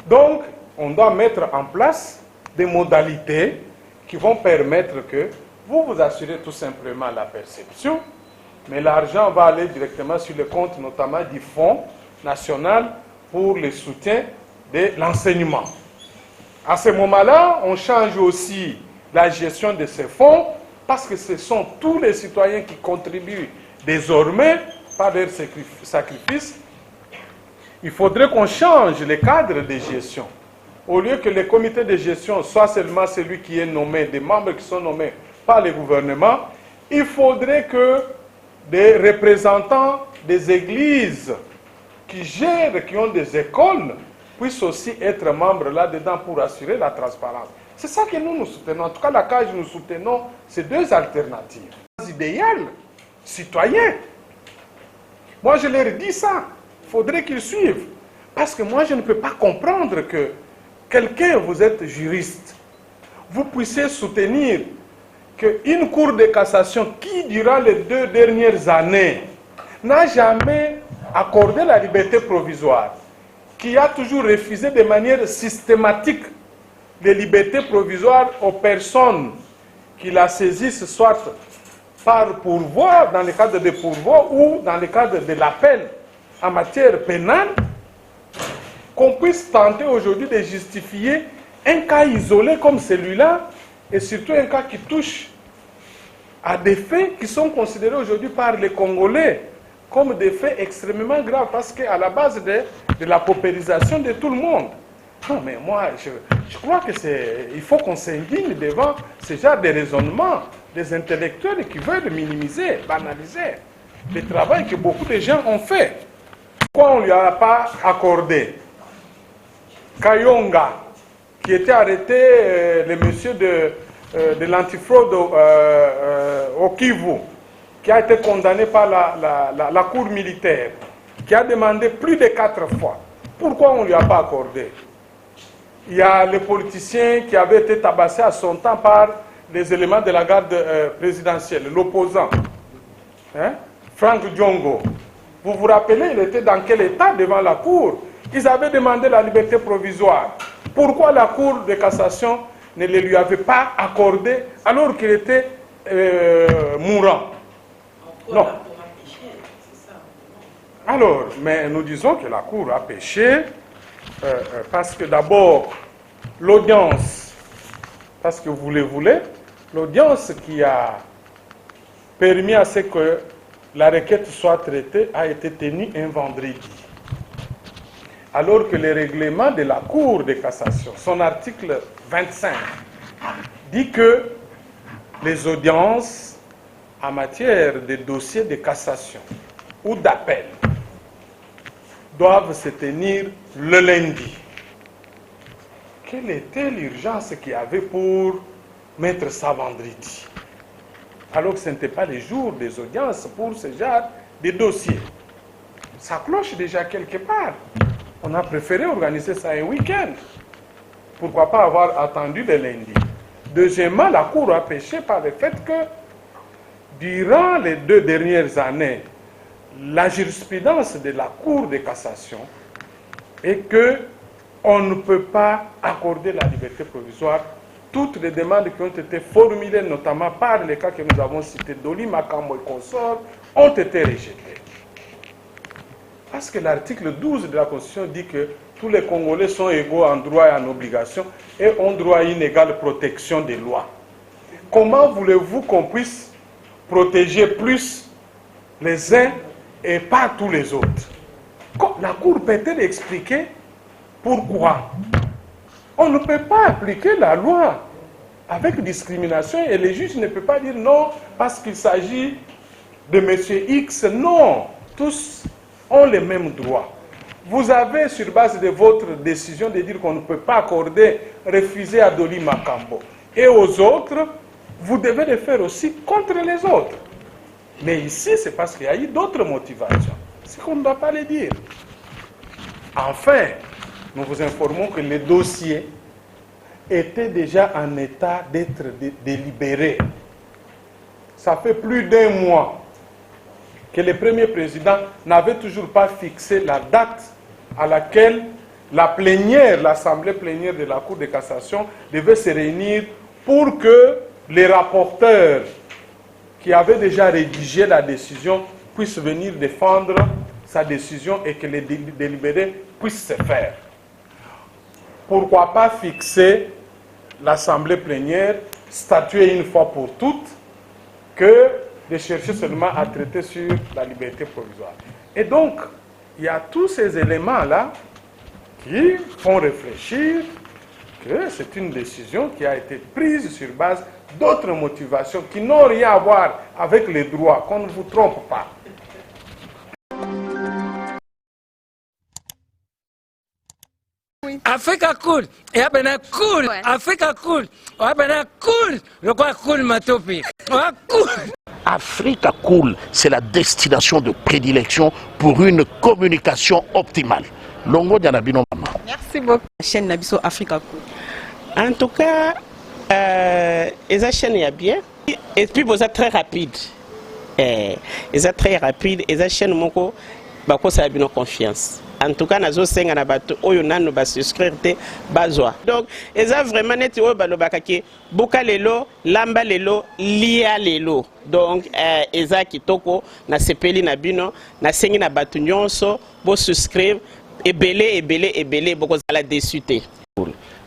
Donc, on doit mettre en place des modalités qui vont permettre que vous vous assurez tout simplement la perception, mais l'argent va aller directement sur le compte, notamment du Fonds national pour le soutien de l'enseignement. À ce moment-là, on change aussi la gestion de ces fonds, parce que ce sont tous les citoyens qui contribuent désormais par leur sacrifice. Il faudrait qu'on change le cadre de gestion. Au lieu que le comité de gestion soit seulement celui qui est nommé, des membres qui sont nommés par le gouvernement, il faudrait que des représentants des églises qui gèrent, qui ont des écoles, puissent aussi être membres là-dedans pour assurer la transparence. C'est ça que nous soutenons. En tout cas, la CAJ, nous soutenons ces deux alternatives. Idéal, citoyen. Moi, je leur dis ça. Il faudrait qu'ils suivent. Parce que moi, je ne peux pas comprendre que quelqu'un, vous êtes juriste, vous puissiez soutenir qu'une cour de cassation qui, durant les 2 dernières années, n'a jamais accordé la liberté provisoire, qui a toujours refusé de manière systématique les libertés provisoires aux personnes qui la saisissent, soit par pourvoi, dans le cadre de pourvoi, ou dans le cadre de l'appel en matière pénale, qu'on puisse tenter aujourd'hui de justifier un cas isolé comme celui-là, et surtout un cas qui touche à des faits qui sont considérés aujourd'hui par les Congolais comme des faits extrêmement graves, parce qu'à la base de la paupérisation de tout le monde. Non, mais moi, je crois qu'il faut qu'on s'indigne devant ce genre de raisonnement des intellectuels qui veulent minimiser, banaliser le travail que beaucoup de gens ont fait. Pourquoi on ne lui a pas accordé Kayonga, qui était arrêté, le monsieur de l'antifraude au Kivu, qui a été condamné par la cour militaire, qui a demandé plus de 4 fois. Pourquoi on ne lui a pas accordé? Il y a les politiciens qui avaient été tabassés à son temps par les éléments de la garde présidentielle, l'opposant, Frank Diongo. Vous vous rappelez, il était dans quel état devant la cour? Ils avaient demandé la liberté provisoire. Pourquoi la cour de cassation ne le lui avait pas accordé alors qu'il était mourant? Non. Alors, mais nous disons que la cour a péché parce que d'abord, l'audience, parce que vous le voulez, l'audience qui a permis à ce que la requête soit traitée a été tenue un vendredi. alors que le règlement de la Cour de cassation, son article 25, dit que les audiences en matière de dossiers de cassation ou d'appel doivent se tenir le lundi. Quelle était l'urgence qu'il y avait pour mettre ça vendredi? Alors que ce n'était pas les jours des audiences pour ce genre de dossiers. Ça cloche déjà quelque part. On a préféré organiser ça un week-end. Pourquoi pas avoir attendu le lundi? Deuxièmement, la Cour a péché par le fait que, durant les 2 dernières années, la jurisprudence de la Cour de cassation est que on ne peut pas accorder la liberté provisoire. Toutes les demandes qui ont été formulées, notamment par les cas que nous avons cités, Doli, Makambo et consorts, ont été rejetées. Parce que l'article 12 de la Constitution dit que tous les Congolais sont égaux en droit et en obligation et ont droit à une égale protection des lois. Comment voulez-vous qu'on puisse protéger plus les uns et pas tous les autres? La Cour peut-elle expliquer pourquoi on ne peut pas appliquer la loi avec discrimination et les juges ne peuvent pas dire non parce qu'il s'agit de M. X. Non, tous ont les mêmes droits. Vous avez, sur base de votre décision, de dire qu'on ne peut pas accorder, refuser à Doli Makambo. Et aux autres, vous devez le faire aussi contre les autres. Mais ici, c'est parce qu'il y a eu d'autres motivations. C'est qu'on ne doit pas le dire. Enfin, nous vous informons que le dossier était déjà en état d'être délibéré. Ça fait plus d'1 mois que le premier président n'avait toujours pas fixé la date à laquelle la plénière, l'assemblée plénière de la Cour de cassation devait se réunir pour que les rapporteurs qui avaient déjà rédigé la décision puissent venir défendre sa décision et que les délibérés puissent se faire. Pourquoi pas fixer l'assemblée plénière, statuer une fois pour toutes, que de chercher seulement à traiter sur la liberté provisoire. Et donc, il y a tous ces éléments-là qui font réfléchir que c'est une décision qui a été prise sur base d'autres motivations qui n'ont rien à voir avec les droits, qu'on ne vous trompe pas. Africa cool, et abena cool, Africa cool, abena cool, le quoi cool ma topic, cool. Africa Cool, c'est la destination de prédilection pour une communication optimale. Longo Dianabino Mama. Merci beaucoup. La chaîne Nabiso Africa Cool. En tout cas, la chaîne est bien. Et puis, vous êtes très rapide. Et êtes très rapide. Et la chaîne, moko, bako ça a bien confiance. En tout cas, nazo senga na bato oyo nanu ba souscrire te bazwa. Donc, eza vraiment neti oyo balobaka ke boka lelo, lamba lelo, lia lelo. Donc, eza kitoko na sepeli na bino, na sengi na bato nyonso bo souscrire ebele boko zala déçuté.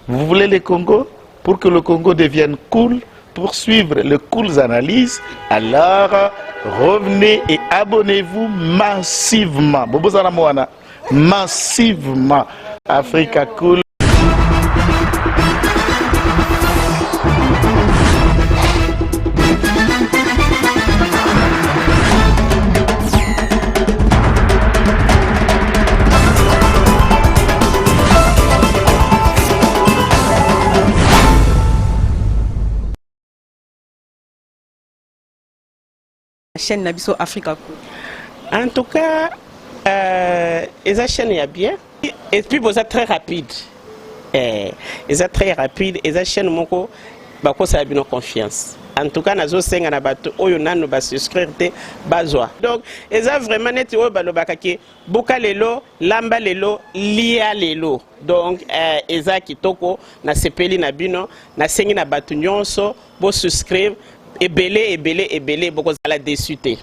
Vous voulez le Congo? Pour que le Congo devienne cool, pour suivre les cools analyses, alors revenez et abonnez-vous massivement. Bobozana Moana. Massivement. Africa Cool. La chaîne Nabiso Africa Cool. En tout cas, la chaîne est bien. Et puis vous êtes très rapide. Ils êtes très rapide. Et la chaîne moko bako ça a bien confiance. En tout cas, nazo senga na bato oyo nanu ba souscrire te bazwa. Donc, eza vraiment neti oyo balobaka ke boka lelo, lamba lelo, lia lelo. Donc, eza kitoko na sepeli na bino, na sengi na bato nyonso bo souscrire ebele boko zala déçuté.